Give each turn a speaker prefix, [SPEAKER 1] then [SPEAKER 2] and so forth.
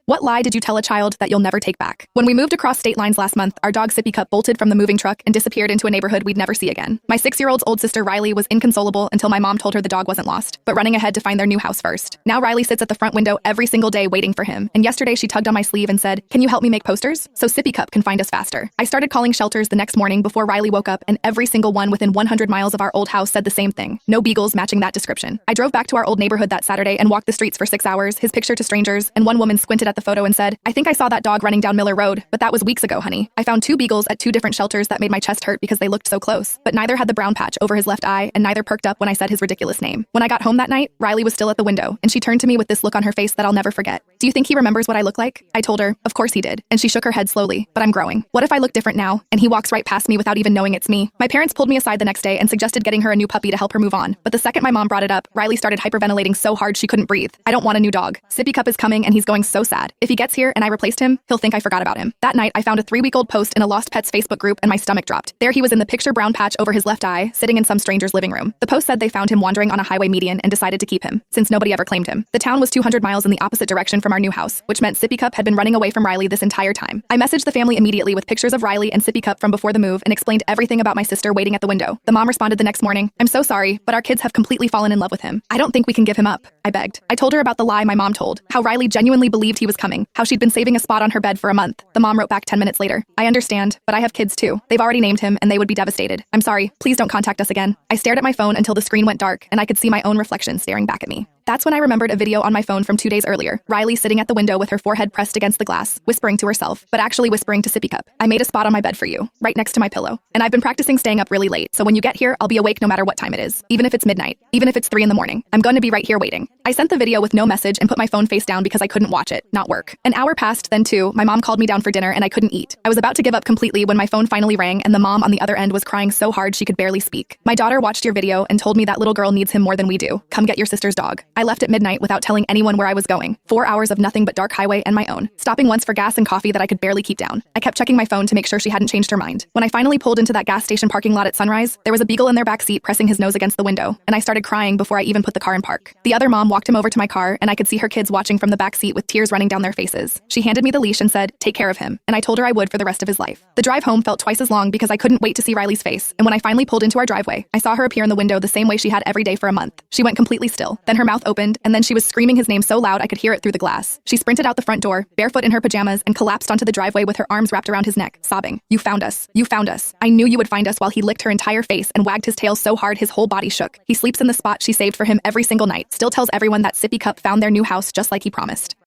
[SPEAKER 1] What lie did you tell a child that you'll never take back? When we moved across state lines last month, our dog Sippy Cup bolted from the moving truck and disappeared into a neighborhood we'd never see again. My 6-year-old's old sister Riley was inconsolable until my mom told her the dog wasn't lost, but running ahead to find their new house first. Now Riley sits at the front window every single day waiting for him, and yesterday she tugged on my sleeve and said, "Can you help me make posters? So Sippy Cup can find us faster." I started calling shelters the next morning before Riley woke up, and every single one within 100 miles of our old house said the same thing. No beagles matching that description. I drove back to our old neighborhood that Saturday and walked the streets for 6 hours, his picture to strangers, and one woman squinted at the photo and said, "I think I saw that dog running down Miller Road, but that was weeks ago, honey." I found 2 beagles at 2 different shelters that made my chest hurt because they looked so close, but neither had the brown patch over his left eye, and neither perked up when I said his ridiculous name. When I got home that night, Riley was still at the window, and she turned to me with this look on her face that I'll never forget. "Do you think he remembers what I look like?" I told her, "Of course he did," and she shook her head slowly, "But I'm growing. What if I look different now, and he walks right past me without even knowing it's me?" My parents pulled me aside the next day and suggested getting her a new puppy to help her move on, but the second my mom brought it up, Riley started hyperventilating so hard she couldn't breathe. "I don't want a new dog. Sippy Cup is coming, and he's going so sad. If he gets here and I replaced him, he'll think I forgot about him." That night, I found a 3-week-old post in a Lost Pets Facebook group, and my stomach dropped. There he was in the picture brown patch over his left eye, sitting in some stranger's living room. The post said they found him wandering on a highway median and decided to keep him, since nobody ever claimed him. The town was 200 miles in the opposite direction from our new house, which meant Sippy Cup had been running away from Riley this entire time. I messaged the family immediately with pictures of Riley and Sippy Cup from before the move and explained everything about my sister waiting at the window. The mom responded the next morning, "I'm so sorry, but our kids have completely fallen in love with him. I don't think we can give him up." I begged. I told her about the lie my mom told, how Riley genuinely believed he was coming, how she'd been saving a spot on her bed for a month. The mom wrote back 10 minutes later, "I understand, but I have kids too. They've already named him and they would be devastated. I'm sorry, please don't contact us again." I stared at my phone until the screen went dark and I could see my own reflection staring back at me. That's when I remembered a video on my phone from 2 days earlier. Riley sitting at the window with her forehead pressed against the glass, whispering to herself, but actually whispering to Sippy Cup, "I made a spot on my bed for you, right next to my pillow. And I've been practicing staying up really late, so when you get here, I'll be awake no matter what time it is. Even if it's midnight, even if it's 3 in the morning. I'm going to be right here waiting." I sent the video with no message and put my phone face down because I couldn't watch it, not work. An hour passed, then 2, my mom called me down for dinner and I couldn't eat. I was about to give up completely when my phone finally rang and the mom on the other end was crying so hard she could barely speak. "My daughter watched your video and told me that little girl needs him more than we do. Come get your sister's dog." I left at midnight without telling anyone where I was going. 4 hours of nothing but dark highway and my own, stopping once for gas and coffee that I could barely keep down. I kept checking my phone to make sure she hadn't changed her mind. When I finally pulled into that gas station parking lot at sunrise, there was a beagle in their back seat pressing his nose against the window, and I started crying before I even put the car in park. The other mom walked him over to my car, and I could see her kids watching from the back seat with tears running down their faces. She handed me the leash and said, "Take care of him," and I told her I would for the rest of his life. The drive home felt twice as long because I couldn't wait to see Riley's face, and when I finally pulled into our driveway, I saw her appear in the window the same way she had every day for a month. She went completely still, then her mouth opened, and then she was screaming his name so loud I could hear it through the glass. She sprinted out the front door, barefoot in her pajamas, and collapsed onto the driveway with her arms wrapped around his neck, sobbing, "You found us. You found us. I knew you would find us," while he licked her entire face and wagged his tail so hard his whole body shook. He sleeps in the spot she saved for him every single night, still tells everyone that Sippy Cup found their new house just like he promised.